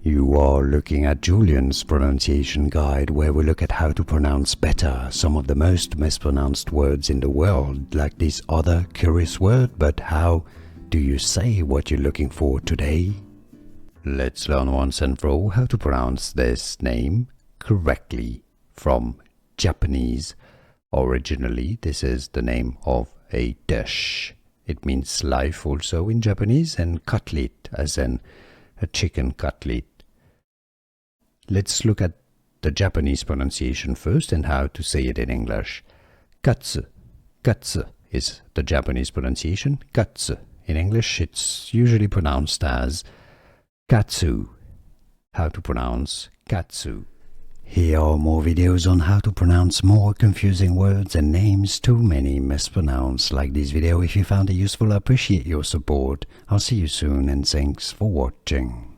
You are looking at Julian's pronunciation guide, where we look at how to pronounce better some of the most mispronounced words in the world, like this other curious word. But how do you say what you're looking for today? Let's learn once and for all how to pronounce this name correctly from Japanese. Originally, this is the name of a dish. It means life also in Japanese, and cutlet as in a chicken cutlet. Let's look at the Japanese pronunciation first and how to say it in English. Katsu. Katsu is the Japanese pronunciation. Katsu. In English, it's usually pronounced as Katsu. How to pronounce Katsu. Here are more videos on how to pronounce more confusing words and names too many mispronounced. Like this video if you found it useful. I appreciate your support. I'll see you soon and thanks for watching.